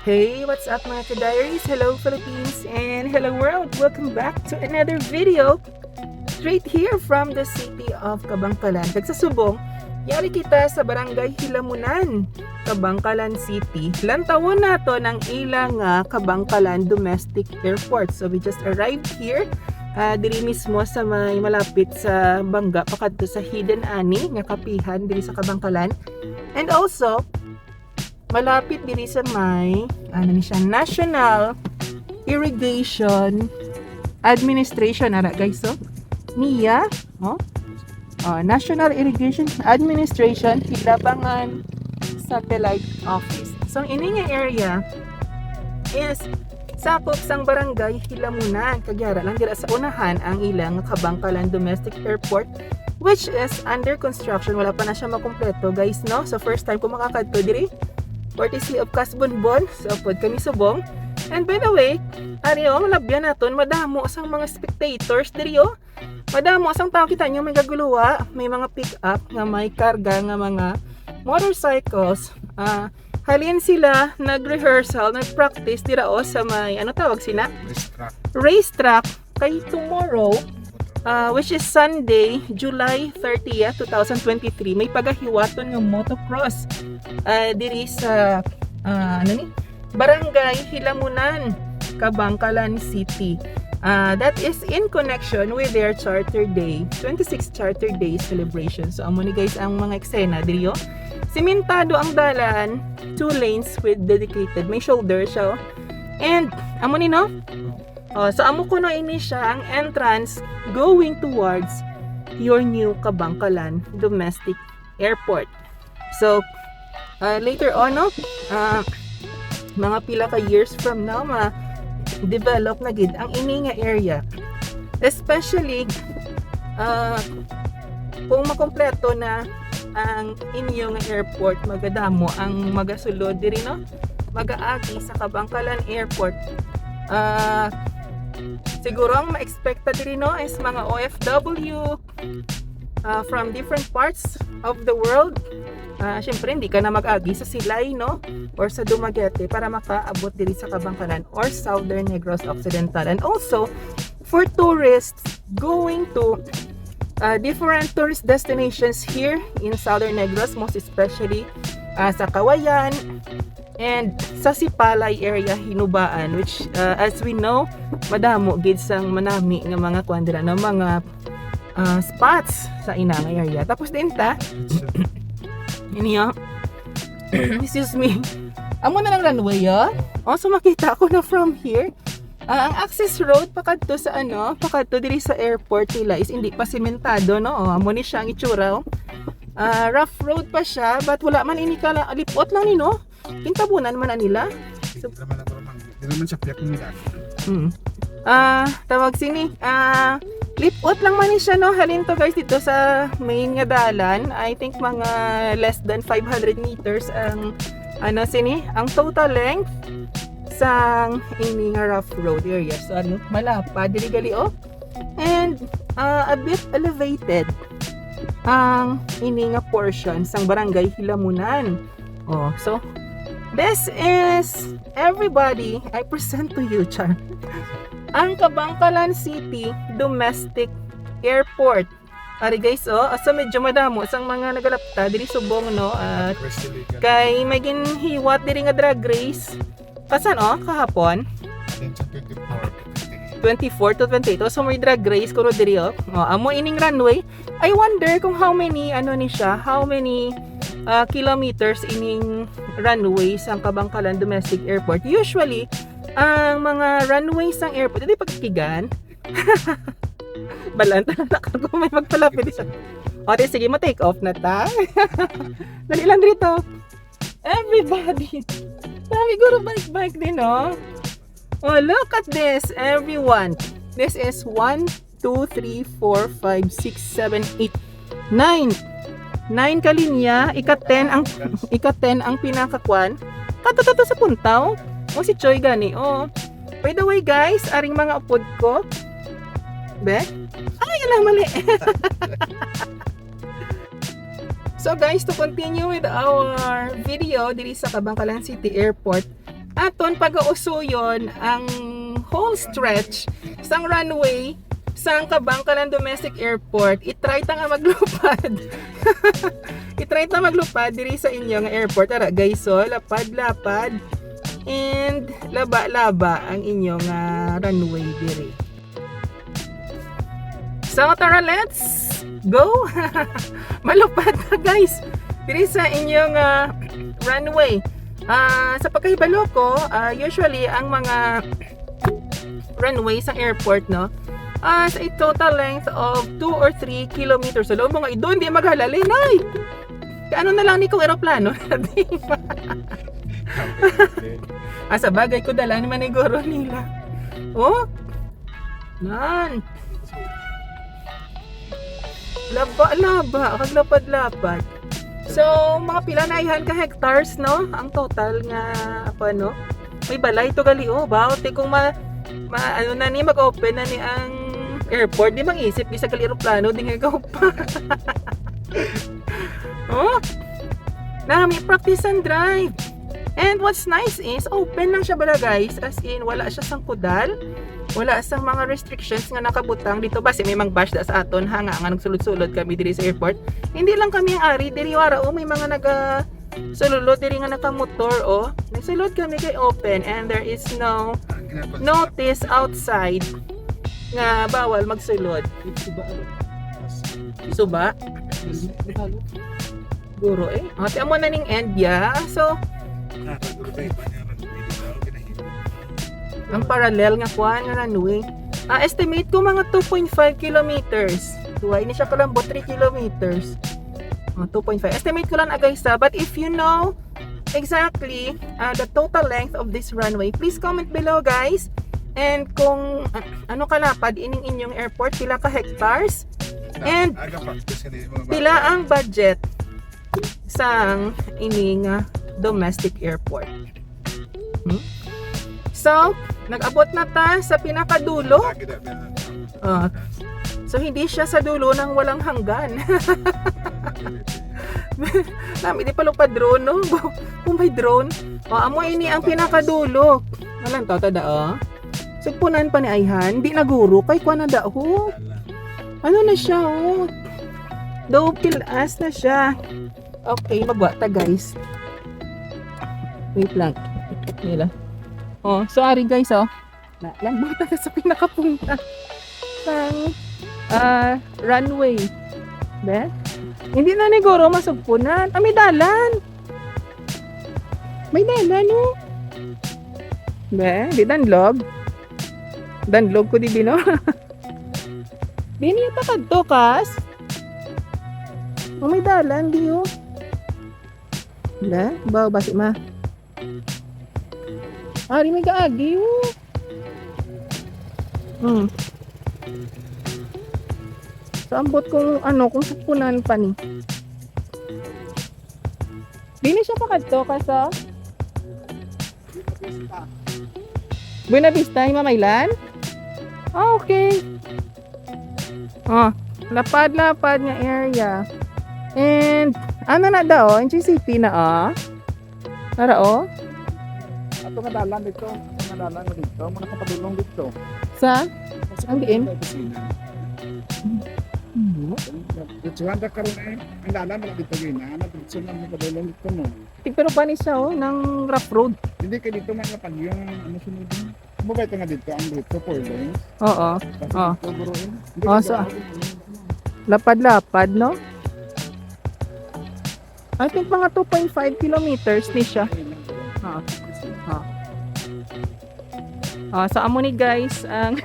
Hey, what's up mga ka-diaries? Hello Philippines and hello world! Welcome back to another video straight here from the city of Kabangkalan. Nagsasubong, yari kita sa barangay Hilamunan, Kabangkalan City. Lantawon nato ng ilang Kabangkalan Domestic Airport. So we just arrived here, diri mismo sa may malapit sa Bangga, pakadto sa Hidden Ani, nga kapihan diri sa Kabangkalan. And also, malapit diri sa may National Irrigation Administration guys, so NIA, National Irrigation Administration Hilabangan Satellite Office. So ini nga area is sakop sang barangay Hilamunan, kagyara lang dira sa unahan ang ilang Kabangkalan Domestic Airport, which is under construction. Wala pa na siya makumpleto guys, no? So first time ko makakadto diri, courtesy of Kasbonbon, so pod kami subong. And by the way, ariyo malabyan naton, madamo sang mga spectators diriyo. Madamo sang tao, kita nyo may gaguluwa, may mga pick up nga may karga nga mga motorcycles. Halin sila nag-rehearsal, nag-practice dira sa may tawag sina? Racetrack kay tomorrow, which is Sunday, July 30th, 2023, may pagahiwaton ng motocross diri sa Barangay Hilamunan, Kabangkalan City. That is in connection with their Charter Day, 26th Charter Day celebration. So amo ni guys ang mga eksena diri. Simentado ang dalan, 2 lanes with dedicated, may shoulder siya. And amo ni no? So amo ko no ini siya ang entrance going towards your new Kabangkalan Domestic Airport. So later on, mga pila ka years from now, develop na gid ang ini nga area. Especially kung makompleto na ang inyo nga airport, magadamo ang magasulod diri, no? Magaagi sa Kabangkalan Airport. Siguro ang ma-expecta diri, no, is mga OFW from different parts of the world. Syempre hindi ka na mag-agi sa Silay, no, or sa Dumaguete para makaabot diri sa Kabangkalan or Southern Negros Occidental. And also for tourists going to different tourist destinations here in Southern Negros, most especially sa Kawayan and sa Sipalay area, Hinubaan, which as we know, madamo gid sang manami nga mga kuandira no, mga spots sa inang area. Tapos din ta iniya excuse me, amo na lang runway so makita ko na from here. Ang access road pakadto sa pakadto diri sa airport nila is hindi pa sementado, no? Amo ni siya ang itsura. Rough road pa siya, but wala man ini ka lipot lang ni, no? Kintabunan man nila. So, di naman siya piyak nila. Tawag sini, lipot lang man ni siya, no? Halin to guys dito sa main nga dalan. I think mga less than 500 meters ang ang total length sang ini nga rough road area. So malapa diri gali and a bit elevated ang ini nga portion sang barangay Hilamunan. So this is everybody I present to you, Char, ang Kabangkalan City Domestic Airport. Ari guys, asa medyo madamo sang mga nagalapta diri subong, no, at kay may ginhiwat diri nga drag race. Kasan kahapon? 24 to 28. So may drag race kuno diri amo ining runway. I wonder kung how many how many kilometers ining runway sang Kabangkalan Domestic Airport. Usually ang mga runways sang airport di pagkigan. Balanta na ko may magpalapit siya. Sige, ma-take off na ta. Dali lang dito. Everybody. Dami guro bike din, no? Look at this, everyone. This is 1, 2, 3, 4, 5, 6, 7, 8, 9. 9 kalinya, ika-10 ang pinakakwan. Katato sa puntaw. Si Choy gani. By the way, guys, aring mga upod ko. Be? Ay, alam mali. So guys, to continue with our video diri sa Kabangkalan City Airport, aton pag-uusuyon ang whole stretch sang runway sang Kabangkalan Domestic Airport. I-try ta nga maglupad. I-try ta maglupad diri sa inyo nga airport. Ara guys, so lapad-lapad and laba-laba ang inyong runway diri. So tara, let's go. Malupad na guys diri sa inyong runway. Sa pagkahibalo ko, usually ang mga runway sa airport, no, sa a total length of 2 or 3 kilometers. So, mga idon, di maghalalin, ay! Ano na lang ni kong aeroplano? Sa bagay ko dala naman ni Goro nila. Oh! Nan! Laba-laba, kaglapad-lapad. So, mga pila na ihan ka hectares, no? Ang total nga, no? May balay to gali, oh. Bawte kung ano na ni, mag-open na ni ang airport, di mang isip, isa gali aeroplano, di nga ikaw pa. Oh! Na, may practice and drive. And what's nice is, open lang siya bala guys. As in, wala siya sang kudal. Wala sang mga restrictions nga nakabutang dito base may mang bash da sa aton hanga nga nagsulod-sulod kami diri sa airport. Hindi lang kami ang ari diri wara may mga naga sulod diri nga nakamotor nagsulod kami kay open and there is no notice outside nga bawal magsulod. Suba. Guro ate amo na ning end ya. So ang parallel nga kuan nga runway. Estimate ko mga 2.5 kilometers. Duay ni siya kalambot 3 kilometers. 2.5. Estimate ko lang guys but if you know exactly the total length of this runway, please comment below guys. And kung ano kalapad ining inyong airport, pila ka hectares and pila ang budget sang ining domestic airport. So, nag-abot na ta sa pinakadulo. So, hindi siya sa dulo ng walang hanggan. Nami, di pala pa drone, no? Kung may drone. Amo ini ang pinakadulo. Walang tao tada, Sugpunan pa ni Ayhan. Hindi naguro. Kay kwa na daho. Ano na siya, Daw pilas na siya. Okay, magwata guys. Wait lang. Nila. Sorry guys, lang bata na sa pinakapunta sang runway. Be? Hindi na niguro masugpunan. May dalan. May dalan, no? Be, di danlog. Danlog ko di bino. Bini yung takadto, kas? May dalan, di yun. Be, bawa basi ma. Ari may kaagi So ambot kung kung supunan pa ni. Dili siya pakadto kasa Buena Vista, Himamaylan? Okay. Lapad-lapad nga area. And ano na daw, NGCP na Para Ato nga dalan dito. Ato nga dalan dito. Muna ka padulong dito. Sa? Ang diin? Dito nga karon ang dalan wala dito gina. Dito lang padulong dito mo. Pero pa ni siya ng rough road. Hindi ka dito man lapad yung sunod. Mo ba ito nga dito ang dito 4 lanes? Oo. So lapad-lapad, no? I think mga 2.5 kilometers ni siya. So amo ni guys ang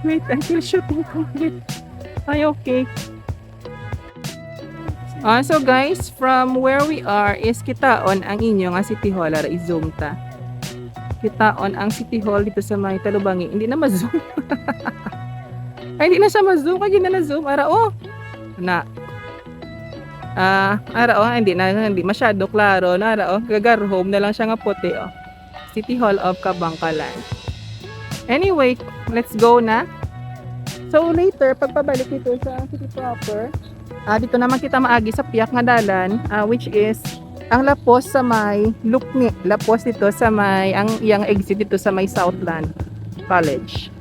wait until shooting complete. Ay okay. So guys, from where we are is kitaon ang inyo nga City Hall. Ara i-zoom ta. Kitaon ang City Hall dito sa may Talubangi. Hindi na ma-zoom. Ay hindi na siya ma-zoom kaya na zoom. Ara hindi masyado klaro na gagarhome na lang siya nga puti City Hall of Kabangkalan. Anyway, let's go na. So later pagpabalik dito sa city proper, dito naman kita maagi sa piyak nga dalan which is Ang Lapos sa may Lukni. Lapos dito sa may, ang iyang exit dito sa may Southland College.